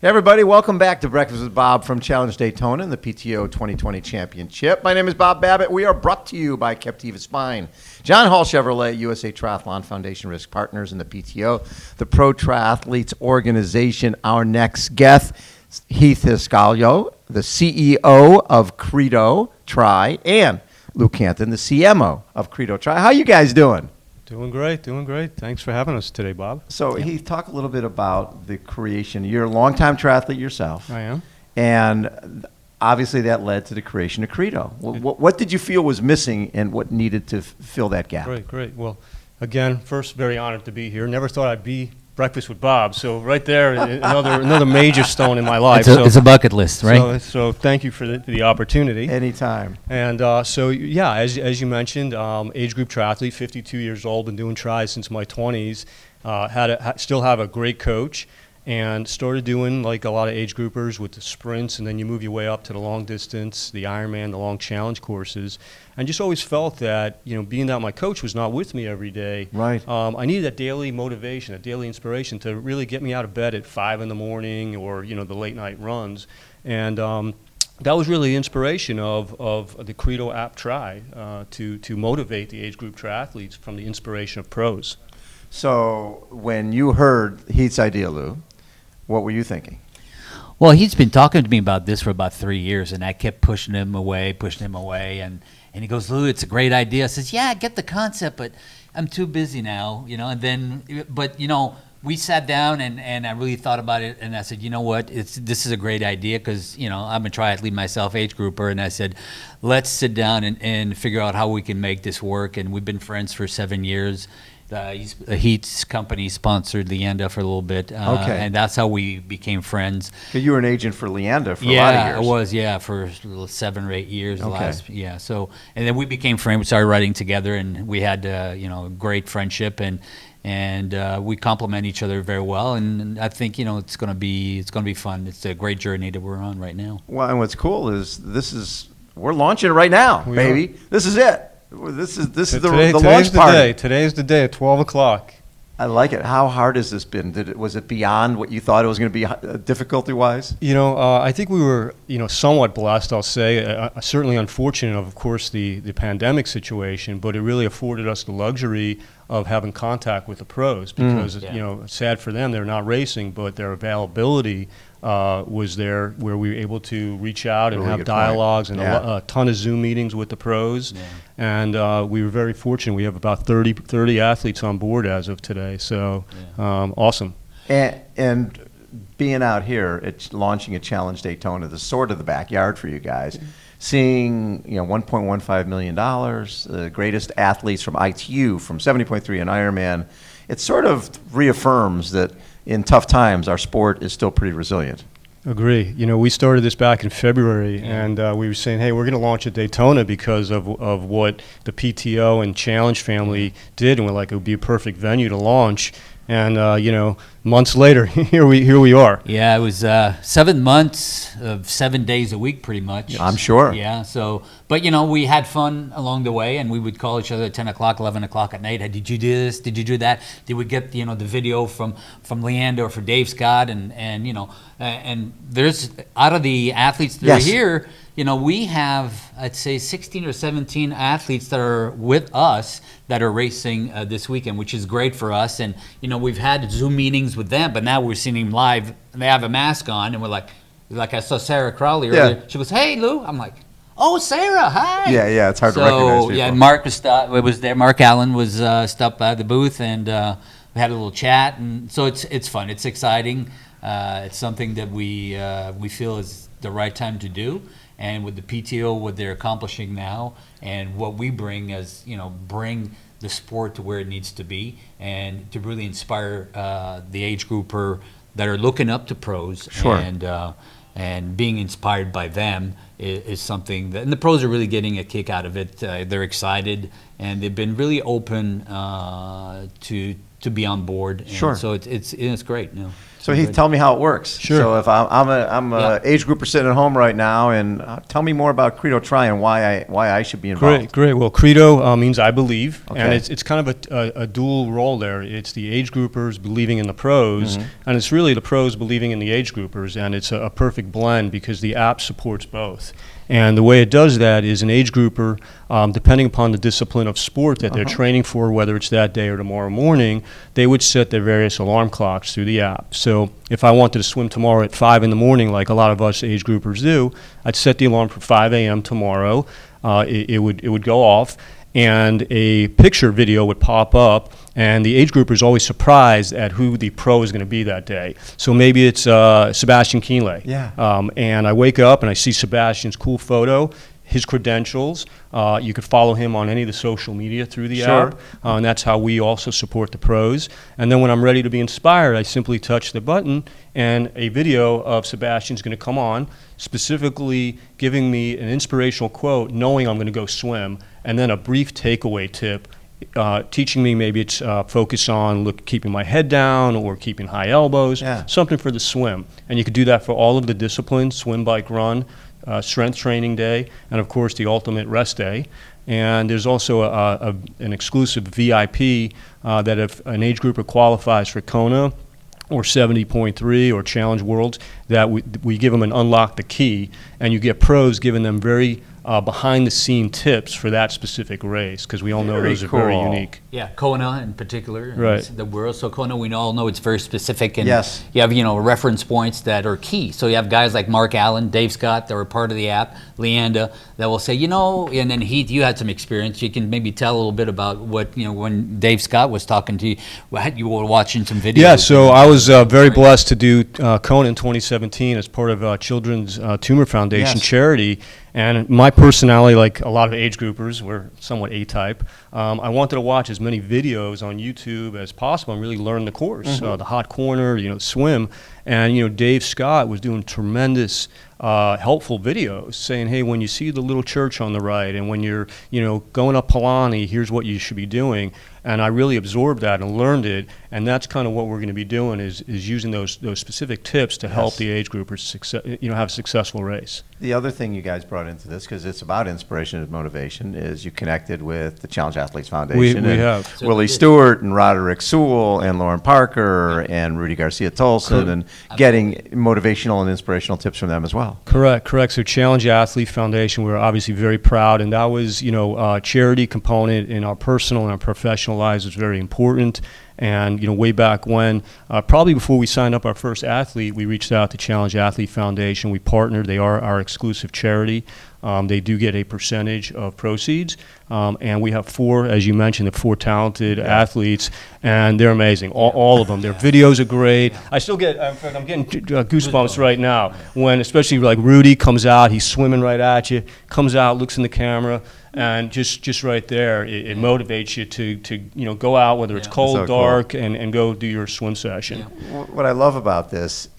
Hey everybody, welcome back to Breakfast with Bob from Challenge Daytona and the PTO 2020 Championship. My name is Bob Babbitt. We are brought to you by Captiva Spine, John Hall Chevrolet, USA Triathlon Foundation Risk Partners, and the PTO, the Pro Triathletes Organization. Our next guest, Heath Eskalyo, the CEO of Credo Tri, and Lou Cantin, the CMO of Credo Tri. How you guys doing? Doing great. Thanks for having us today, Bob. So, Heath, talk a little bit about the creation. You're a longtime triathlete yourself. I am. And obviously that led to the creation of Credo. What did you feel was missing and what needed to fill that gap? Great. Well, again, first, very honored to be here. Never thought I'd be Breakfast with Bob. So right there, another major stone in my life. It's a bucket list, right? So thank you for the opportunity. Anytime. And as you mentioned, age group triathlete, 52 years old, been doing tries since my 20s. Still have a great coach. And started doing like a lot of age groupers with the sprints, and then you move your way up to the long distance, the Ironman, the long challenge courses. And just always felt that, being that my coach was not with me every day, right. I needed that daily motivation, that daily inspiration to really get me out of bed at 5 in the morning or, the late night runs. And that was really the inspiration of the Credo app Tri to motivate the age group triathletes from the inspiration of pros. So when you heard Heath's idea, Lou, what were you thinking? Well, he's been talking to me about this for about 3 years, and I kept pushing him away, and he goes, Lou, it's a great idea. I says, yeah, I get the concept, but I'm too busy now, but we sat down and I really thought about it, and I said, you know what, this is a great idea because, I'm a triathlete myself, age grouper, and I said, let's sit down and figure out how we can make this work, and we've been friends for 7 years. Heath's company sponsored Leanda for a little bit, and that's how we became friends. Because you were an agent for Leanda for a lot of years. Yeah, I was, for 7 or 8 years. Okay. So, and then we became friends. We started writing together, and we had, a great friendship, and we complement each other very well. And I think, it's going to be fun. It's a great journey that we're on right now. Well, and what's cool is we're launching it right now, baby. This is it. This is the launch party. Today's the day at 12 o'clock. I like it. How hard has this been? Was it beyond what you thought it was going to be difficulty-wise? I think we were, somewhat blessed, I'll say. Certainly unfortunate, of course, the pandemic situation, but it really afforded us the luxury of having contact with the pros because, sad for them, they're not racing, but their availability was there where we were able to reach out and have dialogues and a ton of Zoom meetings with the pros. Yeah. And we were very fortunate. We have about 30 athletes on board as of today. So awesome. And being out here, it's launching a Challenge Daytona, the sort of the backyard for you guys. Seeing $1.15 million, the greatest athletes from ITU, from 70.3 and Ironman, it sort of reaffirms that in tough times our sport is still pretty resilient. Agree. We started this back in February, and we were saying, hey, we're going to launch at Daytona because of what the PTO and Challenge family did, and we're like, it would be a perfect venue to launch. And months later, here we are. Yeah, it was 7 months of 7 days a week, pretty much. I'm sure. Yeah. So, but we had fun along the way, and we would call each other at 10 o'clock, 11 o'clock at night. Hey, did you do this? Did you do that? Did we get the video from Leanda or for Dave Scott? And there's out of the athletes that are here. We have, I'd say, 16 or 17 athletes that are with us that are racing this weekend, which is great for us. And, we've had Zoom meetings with them, but now we're seeing them live. And they have a mask on, and we're like I saw Sarah Crowley earlier. She goes, hey, Lou. I'm like, oh, Sarah, hi. Yeah, it's hard to recognize people. Yeah, Mark was there. Mark Allen was stopped by the booth, and we had a little chat. And so it's fun. It's exciting. It's something that we feel is the right time to do. And with the PTO, what they're accomplishing now, and what we bring as bring the sport to where it needs to be, and to really inspire the age grouper that are looking up to pros, and being inspired by them is something that, and the pros are really getting a kick out of it. They're excited, and they've been really open to be on board. And so it's great. So Heath, tell me how it works. Sure. So if I'm a age grouper sitting at home right now, and tell me more about Credo Tri and why I should be involved. Great. Well, Credo means I believe, Okay. and it's kind of a dual role there. It's the age groupers believing in the pros, and it's really the pros believing in the age groupers, and it's a perfect blend because the app supports both. And the way it does that is an age grouper, depending upon the discipline of sport that they're training for, whether it's that day or tomorrow morning, they would set their various alarm clocks through the app. So if I wanted to swim tomorrow at 5 in the morning, like a lot of us age groupers do, I'd set the alarm for 5 a.m. tomorrow. It would go off, and a picture video would pop up, and the age grouper is always surprised at who the pro is going to be that day. So maybe it's Sebastian Kienle. Yeah. And I wake up and I see Sebastian's cool photo, his credentials. You could follow him on any of the social media through the Sure. app, and that's how we also support the pros. And then when I'm ready to be inspired, I simply touch the button, and a video of Sebastian's going to come on, specifically giving me an inspirational quote, knowing I'm going to go swim, and then a brief takeaway tip, teaching me maybe it's focus on keeping my head down or keeping high elbows, something for the swim. And you could do that for all of the disciplines, swim, bike, run, strength training day, and of course the ultimate rest day. And there's also an exclusive VIP that if an age grouper qualifies for Kona or 70.3 or Challenge Worlds, that we give them an unlock the key, and you get pros giving them very behind-the-scene tips for that specific race, because we all know those are very unique. Yeah, Kona in particular, Right. the world. So Kona, we all know it's very specific, and Yes. you have reference points that are key. So you have guys like Mark Allen, Dave Scott that were part of the app, Leanda, that will say, and then Heath, you had some experience. You can maybe tell a little bit about what when Dave Scott was talking to you, you were watching some videos. Yeah, so I was very blessed to do Kona in 2017 as part of Children's Tumor Foundation charity. And my personality, like a lot of age groupers, we're somewhat A-type. I wanted to watch as many videos on YouTube as possible and really learn the course, the hot corner, swim. And Dave Scott was doing tremendous helpful videos saying, hey, when you see the little church on the right and when you're going up Palani, here's what you should be doing. And I really absorbed that and learned it, and that's kind of what we're going to be doing is using those specific tips to help the age groupers have a successful race. The other thing you guys brought into this, because it's about inspiration and motivation, is you connected with the Challenge Athletes Foundation. We and have. Willie Stewart and Roderick Sewell and Lauren Parker and Rudy Garcia Tolson, and getting motivational and inspirational tips from them as well. Correct. So Challenge Athlete Foundation, we're obviously very proud, and that was, charity component in our personal and our professional lives was very important. And way back when, probably before we signed up our first athlete, we reached out to Challenge Athlete Foundation. We partnered. They are our exclusive charity. They do get a percentage of proceeds. And we have 4, as you mentioned, the 4 talented athletes, and they're amazing. All of them. Their videos are great. I still get, I'm getting goosebumps right now when, especially like Rudy comes out, he's swimming right at you, comes out, looks in the camera. And just right there, it motivates you to go out, whether it's cold, dark, and go do your swim session. What I love about this,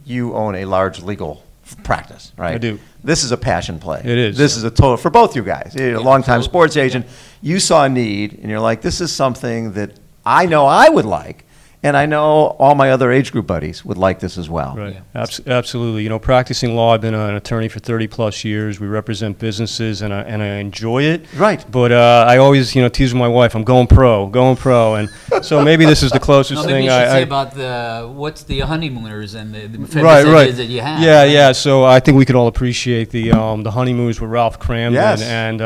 you own a large legal practice, right? I do. This is a passion play. It is. This is a total, for both you guys. You're a longtime sports agent. You saw a need, and you're like, this is something that I know I would like. And I know all my other age group buddies would like this as well. Right, absolutely. Practicing law, I've been an attorney for 30 plus years. We represent businesses, and I enjoy it. Right. But I always, tease my wife, I'm going pro, and so maybe this is the closest maybe thing you should say about what's the honeymooners and the right. that you have. Yeah. So I think we could all appreciate the honeymooners with Ralph Cramden, Yes. and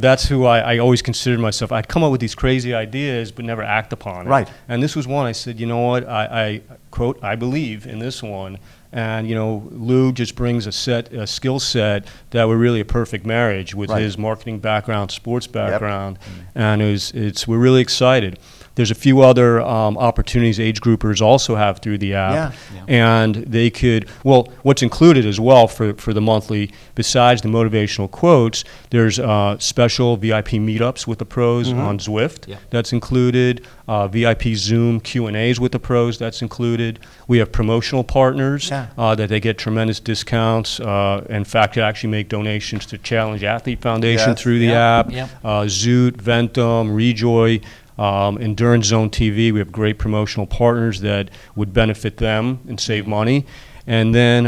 that's who I always considered myself. I'd come up with these crazy ideas, but never act upon it. Right. And this was one. I said, you know what? I quote, I believe in this one. And Lou just brings a skill set that were really a perfect marriage with his marketing background, sports background, and we're really excited. There's a few other opportunities age groupers also have through the app, and they could. Well, what's included as well for the monthly, besides the motivational quotes, there's special VIP meetups with the pros on Zwift. That's included. VIP Zoom Q&As with the pros. That's included. We have promotional partners that they get tremendous discounts. In fact, actually make donations to Challenge Athlete Foundation through the app. Zoot, Ventum, Rejoy. Endurance Zone TV, we have great promotional partners that would benefit them and save money. And then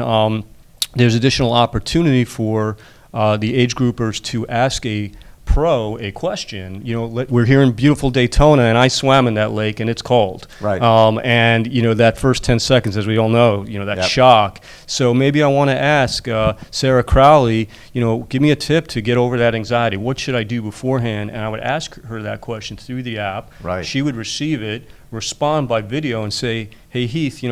there's additional opportunity for the age groupers to ask a pro a question. We're here in beautiful Daytona, and I swam in that lake, and it's cold. Right. And that first 10 seconds, as we all know, that Yep. shock. So maybe I want to ask Sarah Crowley, give me a tip to get over that anxiety. What should I do beforehand? And I would ask her that question through the app. Right. She would receive it, respond by video, and say, "Hey Heath,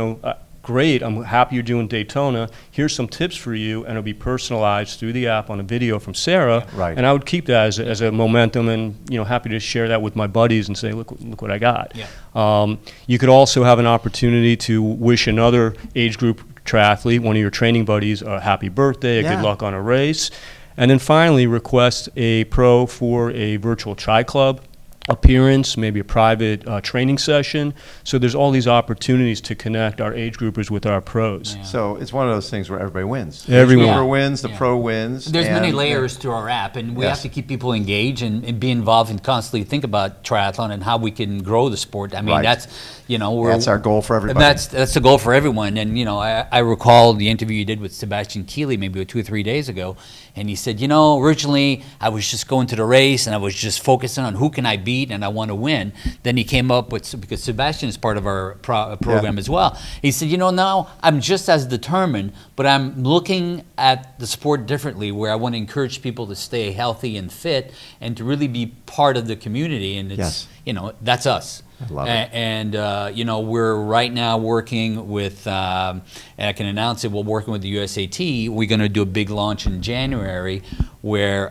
great, I'm happy you're doing Daytona. Here's some tips for you," and it'll be personalized through the app on a video from Sarah. Right. And I would keep that as a momentum, and happy to share that with my buddies and say, look what I got. Yeah. You could also have an opportunity to wish another age group triathlete, one of your training buddies, a happy birthday, Yeah. good luck on a race, and then finally request a pro for a virtual tri club appearance, maybe a private training session. So there's all these opportunities to connect our age groupers with our pros. Yeah. So it's one of those things where everybody wins. Everyone. The grouper wins, the Yeah. pro wins. There's many and- layers to our app, and we Yes. have to keep people engaged and be involved and constantly think about triathlon and how we can grow the sport. I mean, Right. that's That's our goal for everybody. That's the goal for everyone. And I recall the interview you did with Sebastian Keeley maybe 2 or 3 days ago, and he said, originally I was just going to the race and I was just focusing on who can I beat and I want to win. Then he came up with, because Sebastian is part of our program as well. He said, now I'm just as determined, but I'm looking at the sport differently, where I want to encourage people to stay healthy and fit and to really be part of the community. And it's, that's us. I love it. And we're right now working with, and I can announce it, we're working with the USAT. We're going to do a big launch in January where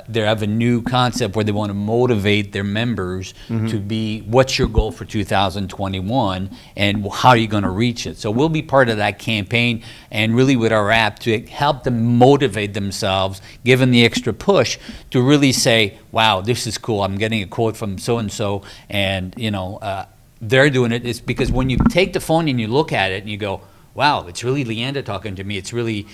they have a new concept where they want to motivate their members to be, what's your goal for 2021 and how are you going to reach it? So we'll be part of that campaign, and really with our app to help them motivate themselves, give them the extra push to really say, wow, this is cool. I'm getting a quote from so-and-so, and they're doing it. It's because when you take the phone and you look at it and you go, wow, it's really Leanda talking to me. It's really,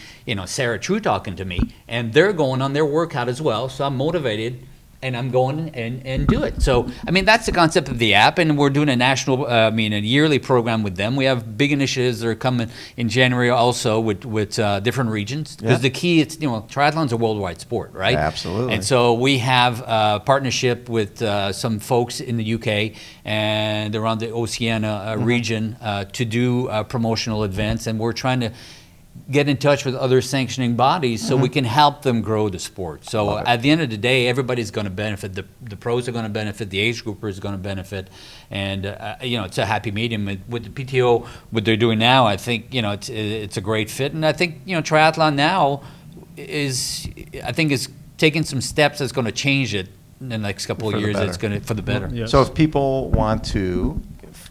Sarah True talking to me. And they're going on their workout as well. So I'm motivated and I'm going and do it. So, that's the concept of the app. And we're doing a yearly program with them. We have big initiatives that are coming in January also with different regions. Because the key, it's, triathlon's a worldwide sport, right? Absolutely. And so we have a partnership with some folks in the UK and around the Oceania region to do promotional events. And we're trying to get in touch with other sanctioning bodies so we can help them grow the sport. So at the end of the day, everybody's going to benefit. The pros are going to benefit. The age grouper is going to benefit. And, it's a happy medium. With the PTO, what they're doing now, I think, it's a great fit. And I think, triathlon now is taking some steps that's going to change it in the next couple For of the years. better. It's going to for the better. Yes. So if people want to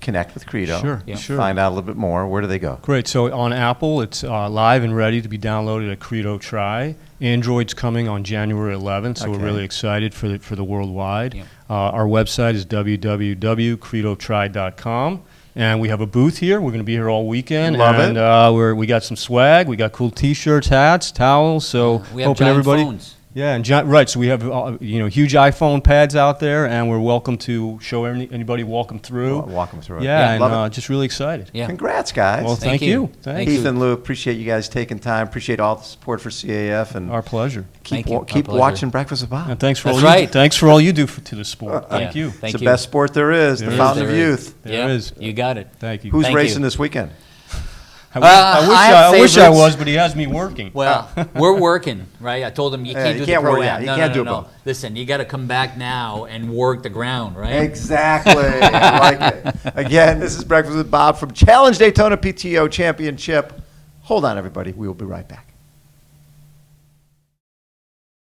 connect with Credo, Sure, sure. find out a little bit more, where do they go? Great. So on Apple, it's live and ready to be downloaded at Credo Tri. Android's coming on January 11th, so Okay. we're really excited for the worldwide. Yep. Our website is www.credotri.com. And we have a booth here. We're going to be here all weekend. Love and, it. we got some swag. We got cool T-shirts, hats, towels. So We have hoping giant everybody. phones. Yeah, and right. So we have huge iPhone pads out there, and we're welcome to show anybody walk them through. Walk them through it. Yeah, Love and it. just really excited. Yeah. Congrats, guys. Well, thank you. Thank Heath you. and Lou, appreciate you guys taking time. Appreciate all the support for CAF, and Our pleasure. keep Thank you. Our keep pleasure. watching Breakfast with Bob. And thanks for That's all right. thanks for all you do to the sport. Thank Yeah. you. Thank it's the you. best sport there is, There the is. fountain of There is. youth. There Yeah, is. You got it. Thank you. Who's Thank racing you. this weekend? I have wish I favorites. was, but he has me working. Well, we're working, right? I told him you can't you do can't the pro work, app. you No, can't no, do no, both. Listen, you got to come back now and work the ground, right? Exactly. I like it. Again, this is Breakfast with Bob from Challenge Daytona PTO Championship. Hold on, everybody. We will be right back.